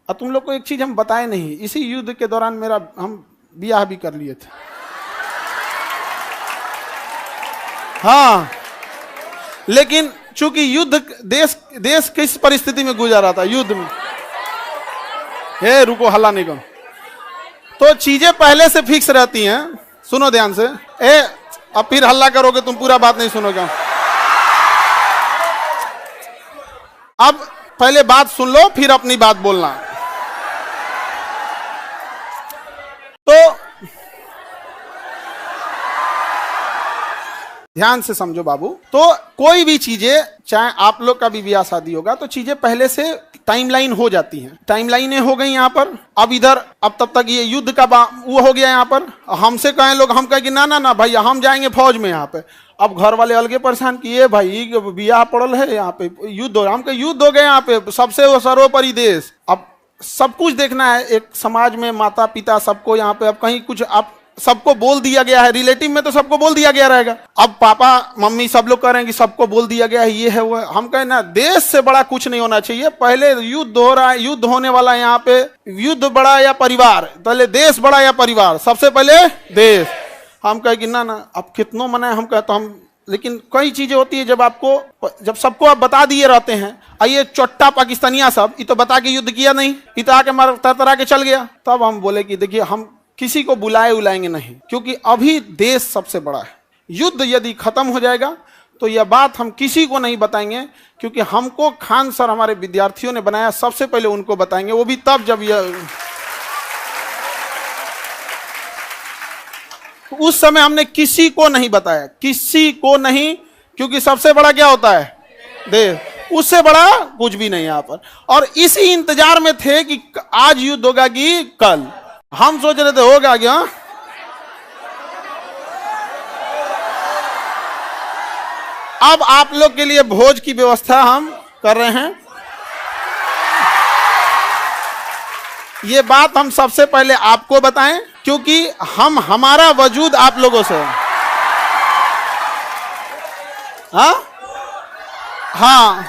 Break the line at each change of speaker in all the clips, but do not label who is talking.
और तुम लोग को एक चीज हम बताए नहीं, इसी युद्ध के दौरान हम ब्याह भी कर लिए थे। हाँ, लेकिन चूंकि युद्ध देश किस परिस्थिति में गुजर रहा था, युद्ध में। हे रुको, हल्ला नहीं करो। तो चीजें पहले से फिक्स रहती हैं, सुनो ध्यान से। अब फिर हल्ला करोगे तुम, पूरा बात नहीं सुनोगे। अब पहले बात सुन लो, फिर अपनी बात बोलना। तो ध्यान से समझो बाबू। तो कोई भी चीजें, चाहे आप लोग का भी ब्याह शादी होगा, तो चीजें पहले से टाइमलाइन हो जाती हैं। टाइमलाइनें हो गई यहाँ पर। अब इधर, अब तब तक ये युद्ध का वो हो गया यहाँ पर। हमसे कहें लोग, हम कहें कि ना ना ना भैया, हम जाएंगे फौज में यहाँ पे। अब घर वाले अलगे परेशान किए, भाई ब्याह पड़ल है यहाँ पे, युद्ध हो रहा। हम कहे युद्ध हो गए यहाँ पे, सबसे सर्वोपरि देश। अब सब कुछ देखना है, एक समाज में माता पिता सबको यहाँ पे। अब कहीं कुछ आप सबको बोल दिया गया है, रिलेटिव में तो सबको बोल दिया गया रहेगा। अब पापा मम्मी सब लोग कह रहे हैं कि सबको बोल दिया गया है, ये है वो है। हम कहें ना, देश से बड़ा कुछ नहीं होना चाहिए। पहले युद्ध हो रहा है, युद्ध होने वाला है यहाँ पे। युद्ध बड़ा या परिवार, पहले देश बड़ा या परिवार? सबसे पहले देश। हम कहे कि ना ना, अब कितनों मनाए। हम कहते हम, लेकिन कई चीजें होती है जब सबको आप बता दिए रहते हैं। आइए चोट्टा पाकिस्तानिया सब, ये तो बता के युद्ध किया नहीं, ये तो आके मार तरतरा के चल गया। तब हम बोले कि देखिए, हम किसी को बुलाएंगे नहीं, क्योंकि अभी देश सबसे बड़ा है। युद्ध यदि खत्म हो जाएगा तो यह बात हम किसी को नहीं बताएंगे, क्योंकि हमको खान सर हमारे विद्यार्थियों ने बनाया, सबसे पहले उनको बताएंगे, वो भी तब जब यह, उस समय हमने किसी को नहीं बताया, किसी को नहीं, क्योंकि सबसे बड़ा क्या होता है? देश। उससे बड़ा कुछ भी नहीं यहाँ पर। और इसी इंतजार में थे कि आज युद्ध होगा कि कल। हम सोच रहे थे होगा क्या। अब आप लोग के लिए भोज की व्यवस्था हम कर रहे हैं। ये बात हम सबसे पहले आपको बताएं, क्योंकि हमारा वजूद आप लोगों से। हाँ,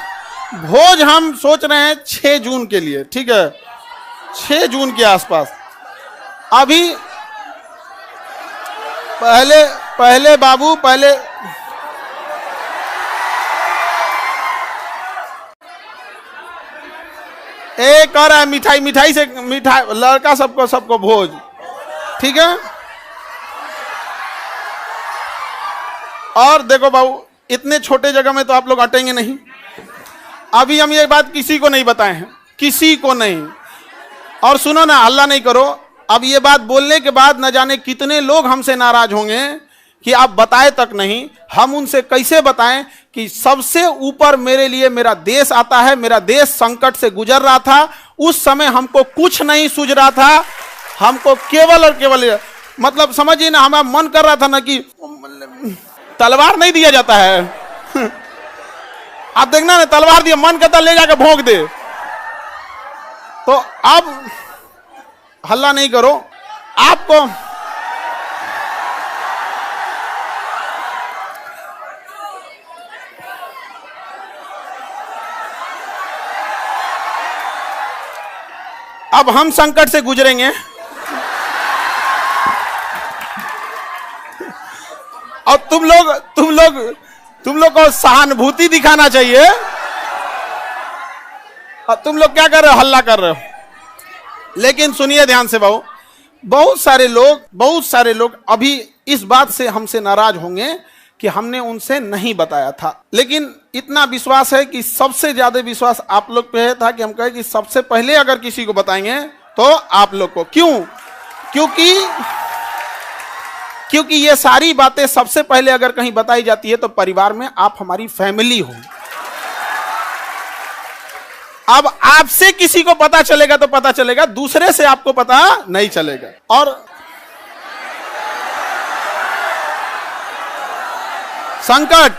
भोज हम सोच रहे हैं 6 जून के लिए, ठीक है? 6 जून के आसपास। अभी पहले बाबू, पहले एक और है, मिठाई से, मिठाई लड़का सबको भोज, ठीक है? और देखो बाबू, इतने छोटे जगह में तो आप लोग अटेंगे नहीं। अभी हम ये बात किसी को नहीं बताए हैं, किसी को नहीं। और सुनो ना, हल्ला नहीं करो। अब ये बात बोलने के बाद न जाने कितने लोग हमसे नाराज होंगे कि आप बताए तक नहीं। हम उनसे कैसे बताएं कि सबसे ऊपर मेरे लिए मेरा देश आता है। मेरा देश संकट से गुजर रहा था, उस समय हमको कुछ नहीं सूझ रहा था। हमको केवल और केवल, मतलब समझिए ना, हमारा मन कर रहा था ना कि तलवार नहीं दिया जाता है। आप देखना ना, तलवार दिया, मन करता ले जाकर भोंक दे। तो अब हल्ला नहीं करो। आपको अब हम संकट से गुजरेंगे, और तुम लोग को सहानुभूति दिखाना चाहिए। और तुम लोग क्या कर रहे हो? हल्ला कर रहे हो। लेकिन सुनिए ध्यान से बाबू, बहुत सारे लोग अभी इस बात से हमसे नाराज होंगे कि हमने उनसे नहीं बताया था। लेकिन इतना विश्वास है कि सबसे ज्यादा विश्वास आप लोग पे था कि हम कहे कि सबसे पहले अगर किसी को बताएंगे तो आप लोग को। क्यों? क्योंकि ये सारी बातें सबसे पहले अगर कहीं बताई जाती है तो परिवार में आप हमारी फैमिली हो। अब आपसे किसी को पता चलेगा तो पता चलेगा, दूसरे से आपको पता नहीं चलेगा। और संकट,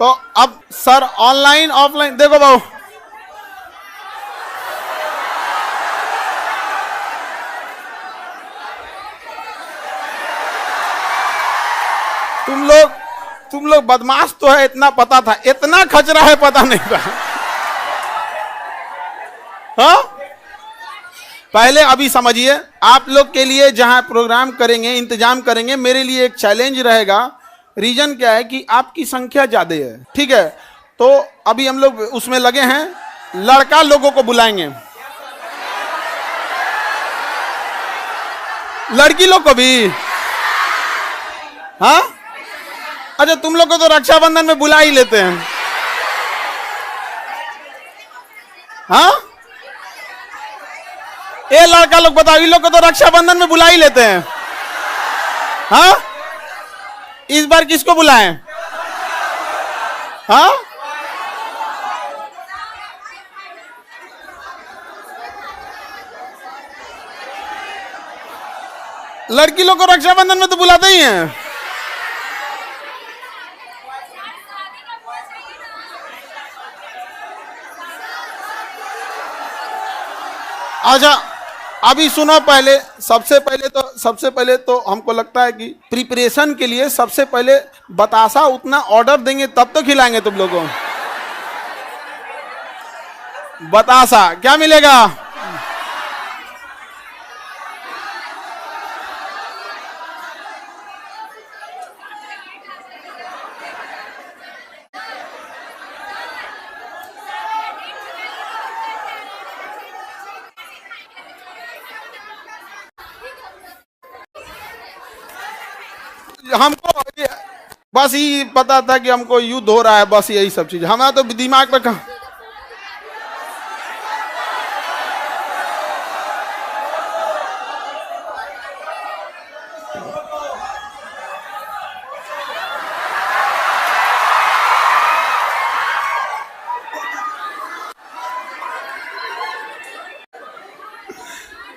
तो अब सर ऑनलाइन ऑफलाइन देखो बाबू, तुम लोग बदमाश तो है, इतना पता था, इतना खचरा है पता नहीं था। हाँ, पहले अभी समझिए, आप लोग के लिए जहां प्रोग्राम करेंगे, इंतजाम करेंगे, मेरे लिए एक चैलेंज रहेगा। रीजन क्या है कि आपकी संख्या ज्यादा है, ठीक है? तो अभी हम लोग उसमें लगे हैं, लड़का लोगों को बुलाएंगे, लड़की लोग को भी। हाँ, अच्छा, तुम लोग को तो रक्षाबंधन में बुला ही लेते हैं। हाँ, ये लड़का लोग बताओ, इन लोग को तो रक्षाबंधन में बुला ही लेते हैं। हाँ, इस बार किसको बुलाएं? हाँ, लड़की लोग को रक्षाबंधन में तो बुलाते ही हैं। अच्छा, अभी सुनो, सबसे पहले तो हमको लगता है कि प्रिपरेशन के लिए सबसे पहले बतासा उतना ऑर्डर देंगे तब तो खिलाएंगे तुम लोगों को। बतासा क्या मिलेगा? हमको बस ये पता था कि हमको युद्ध हो रहा है, बस यही सब चीज हमारा तो दिमाग में कहा।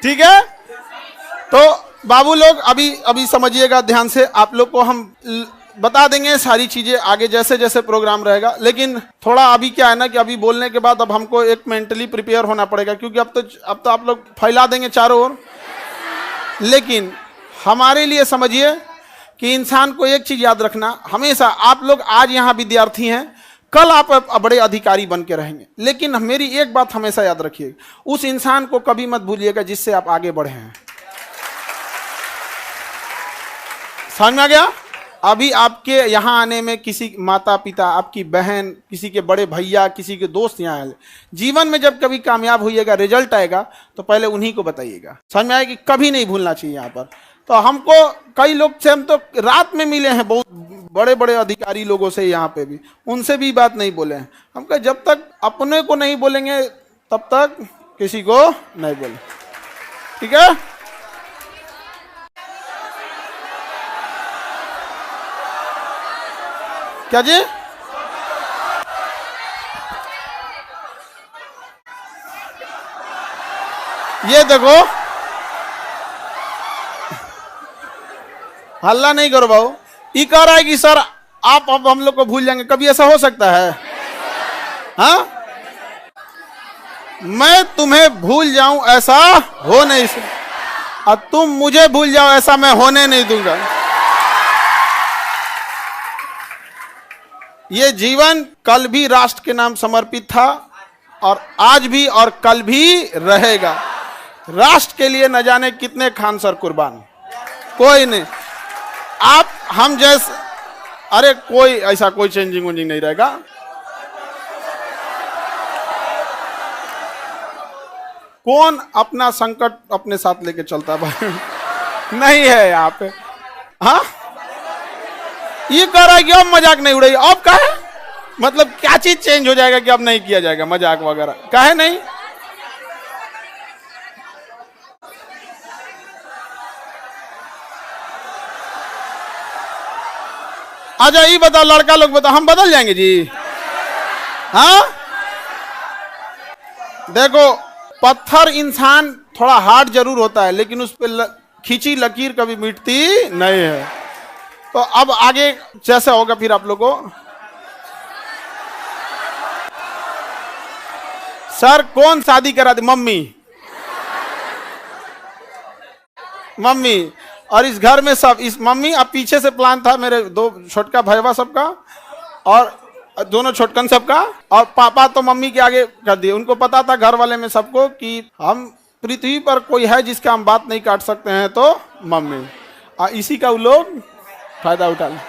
ठीक है, तो बाबू लोग अभी समझिएगा ध्यान से, आप लोग को हम बता देंगे सारी चीजें आगे जैसे जैसे प्रोग्राम रहेगा। लेकिन थोड़ा अभी क्या है ना कि अभी बोलने के बाद अब हमको एक मेंटली प्रिपेयर होना पड़ेगा, क्योंकि अब तो आप लोग फैला देंगे चारों ओर। लेकिन हमारे लिए समझिए कि इंसान को एक चीज याद रखना, हमेशा आप लोग आज यहाँ विद्यार्थी हैं, कल आप बड़े अधिकारी बन के रहेंगे। लेकिन मेरी एक बात हमेशा याद रखिए, उस इंसान को कभी मत भूलिएगा जिससे आप आगे बढ़े हैं। समझ में आ गया? अभी आपके यहाँ आने में किसी माता पिता, आपकी बहन, किसी के बड़े भैया, किसी के दोस्त यहाँ आए, जीवन में जब कभी कामयाब होइएगा, रिजल्ट आएगा, तो पहले उन्हीं को बताइएगा। समझ में आया कि कभी नहीं भूलना चाहिए यहाँ पर। तो हमको कई लोग से हम तो रात में मिले हैं, बहुत बड़े बड़े अधिकारी लोगों से यहाँ पे भी, उनसे भी बात नहीं बोले हैं। हम कहे जब तक अपने को नहीं बोलेंगे तब तक किसी को नहीं बोले, ठीक है? क्या जी? ये देखो, हल्ला नहीं करो भाऊ। ये कह रहा है कि सर आप अब हम लोग को भूल जाएंगे, कभी ऐसा हो सकता है? हाँ, मैं तुम्हें भूल जाऊं ऐसा हो नहीं सकता, और तुम मुझे भूल जाओ ऐसा मैं होने नहीं दूंगा। ये जीवन कल भी राष्ट्र के नाम समर्पित था, और आज भी और कल भी रहेगा। राष्ट्र के लिए न जाने कितने खान सर कुर्बान, कोई नहीं। आप हम जैसे, अरे कोई ऐसा कोई चेंजिंग वेंजिंग नहीं रहेगा। कौन अपना संकट अपने साथ लेके चलता भाई? नहीं है यहाँ पे। हाँ, ये कह रहा है कि अब मजाक नहीं उड़ेगी, अब कहे मतलब क्या चीज चेंज हो जाएगा कि अब नहीं किया जाएगा मजाक वगैरह? कहे नहीं। अच्छा ये बताओ, लड़का लोग बताओ, हम बदल जाएंगे जी? हाँ, देखो, पत्थर इंसान थोड़ा हार्ड जरूर होता है, लेकिन उस पर खींची लकीर कभी मिटती नहीं है। तो अब आगे जैसे होगा फिर आप लोगों को, सर कौन शादी करा दी? मम्मी। और इस घर में सब, इस मम्मी, अब पीछे से प्लान था मेरे दो छोटका भैया सबका और दोनों छोटकन सबका, और पापा तो मम्मी के आगे कर दिए। उनको पता था घर वाले में सबको कि हम पृथ्वी पर कोई है जिसका हम बात नहीं काट सकते हैं तो मम्मी, और इसी का वो लोग फायदा उठा लिया।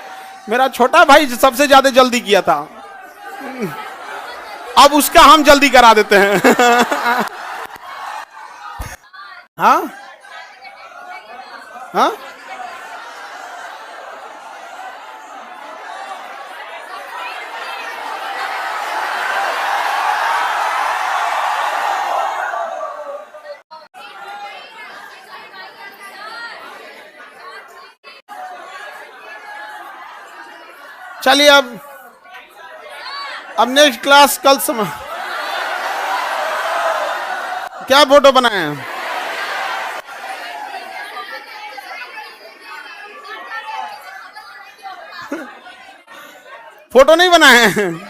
मेरा छोटा भाई सबसे ज्यादा जल्दी किया था, अब उसका हम जल्दी करा देते हैं। हाँ हाँ, चलिए अब नेक्स्ट क्लास कल समय क्या फोटो बनाए हैं? फोटो नहीं बनाए हैं,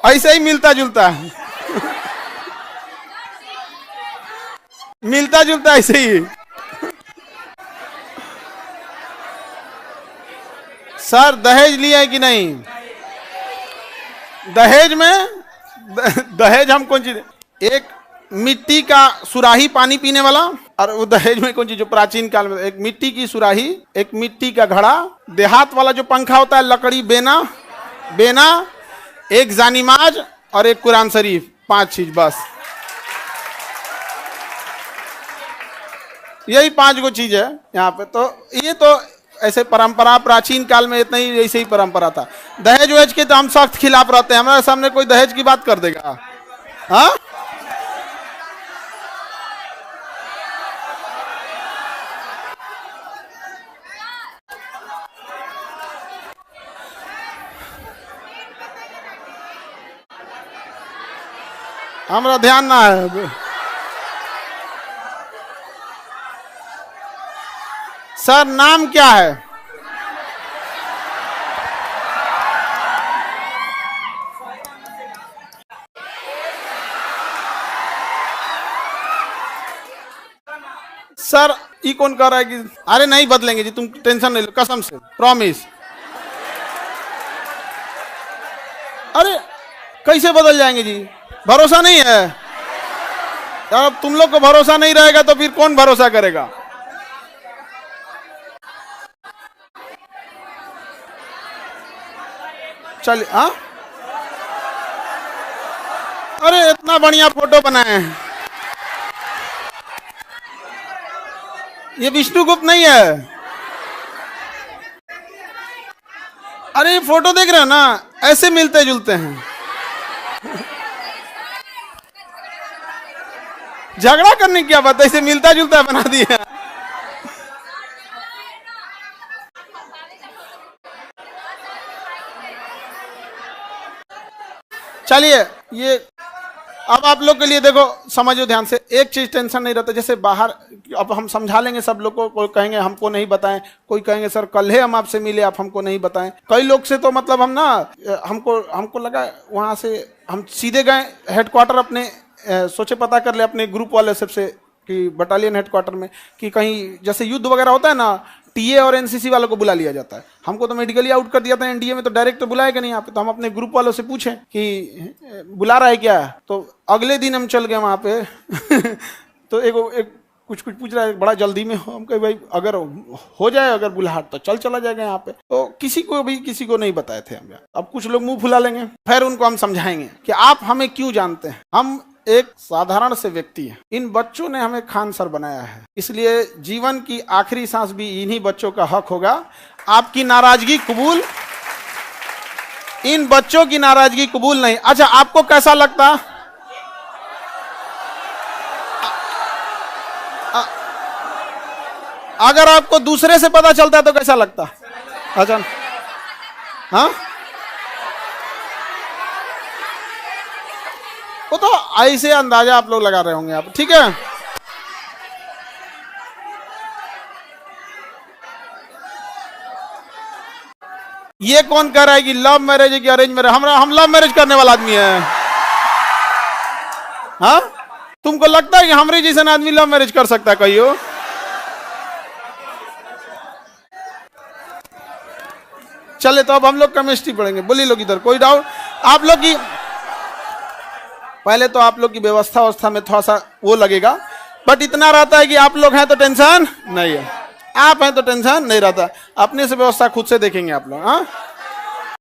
ऐसे ही मिलता जुलता मिलता जुलता ऐसे ही। सर दहेज लिया है कि नहीं? दहेज में दहेज हम कौन चीज, एक मिट्टी का सुराही पानी पीने वाला, और वो दहेज में कौन चीज जो प्राचीन काल में एक मिट्टी की सुराही, एक मिट्टी का घड़ा, देहात वाला जो पंखा होता है लकड़ी, बेना बेना, एक जानीमाज और एक कुरान शरीफ, 5 चीज बस। यही 5 गो चीज है यहाँ पे। तो ये तो ऐसे परंपरा प्राचीन काल में इतना ही ऐसे ही परंपरा था। दहेज वहेज के तो हम सख्त खिलाफ रहते हैं, हमारे सामने कोई दहेज की बात कर देगा? हाँ, हमारा ध्यान ना है। सर नाम क्या है? सर ये कौन कह रहा है कि अरे नहीं बदलेंगे जी, तुम टेंशन नहीं लो, कसम से प्रॉमिस। अरे कैसे बदल जाएंगे जी, भरोसा नहीं है यार। अब तुम लोग को भरोसा नहीं रहेगा तो फिर कौन भरोसा करेगा? चलिए हाँ, अरे इतना बढ़िया फोटो बनाए हैं। ये विष्णुगुप्त नहीं है? अरे ये फोटो देख रहे हो ना, ऐसे मिलते जुलते हैं। झगड़ा करने की क्या बात है, ऐसे मिलता जुलता बना दिया। चलिए ये अब आप लोग के लिए देखो, समझो ध्यान से, एक चीज टेंशन नहीं रहता। जैसे बाहर अब हम समझा लेंगे सब लोग को, कोई कहेंगे हमको नहीं बताएं, कोई कहेंगे सर कल ही हम आपसे मिले आप हमको नहीं बताएं। कई लोग से तो मतलब हम ना, हमको लगा वहां से हम सीधे गए हेडक्वार्टर अपने, सोचे पता कर ले अपने ग्रुप वाले सबसे कि बटालियन हेडक्वार्टर में कि कहीं जैसे युद्ध वगैरह होता है ना, टीए और एनसीसी वालों को बुला लिया जाता है। हमको तो मेडिकली आउट कर दिया था एनडीए में, तो डायरेक्ट तो बुलाएगा नहीं यहाँ पे। तो हम अपने ग्रुप वालों से पूछें कि बुला रहा है क्या, तो अगले दिन हम चल गए वहाँ पे। तो एक कुछ पूछ रहा है, बड़ा जल्दी में हो। हम कहे भाई अगर हो जाए अगर बुलाहट तो चला जाएगा यहाँ पे। तो किसी को नहीं बताए थे हम। अब कुछ लोग मुंह फुला लेंगे, फिर उनको हम समझाएंगे कि आप हमें क्यों जानते हैं, हम एक साधारण से व्यक्ति है। इन बच्चों ने हमें खान सर बनाया है, इसलिए जीवन की आखिरी सांस भी इन्हीं बच्चों का हक होगा। आपकी नाराजगी कबूल, इन बच्चों की नाराजगी कबूल नहीं। अच्छा आपको कैसा लगता, अगर आपको दूसरे से पता चलता तो कैसा लगता? अच्छा हाँ, वो तो ऐसे अंदाजा आप लोग लगा रहे होंगे आप, ठीक है। ये कौन कह रहा है कि लव मैरिज है कि अरेंज मैरिज? हम लव मैरिज करने वाला आदमी है। हाँ तुम तुमको लगता है कि हमारे जैसा आदमी लव मैरिज कर सकता है कहियो? चले तो अब हम लोग केमिस्ट्री पढ़ेंगे। बोलिए लोग इधर, कोई डाउट? आप लोग की पहले तो आप लोग की व्यवस्था में थोड़ा सा वो लगेगा, बट इतना रहता है कि आप लोग हैं तो टेंशन नहीं है, आप हैं तो टेंशन नहीं रहता। अपने से व्यवस्था खुद से देखेंगे आप लोग। हाँ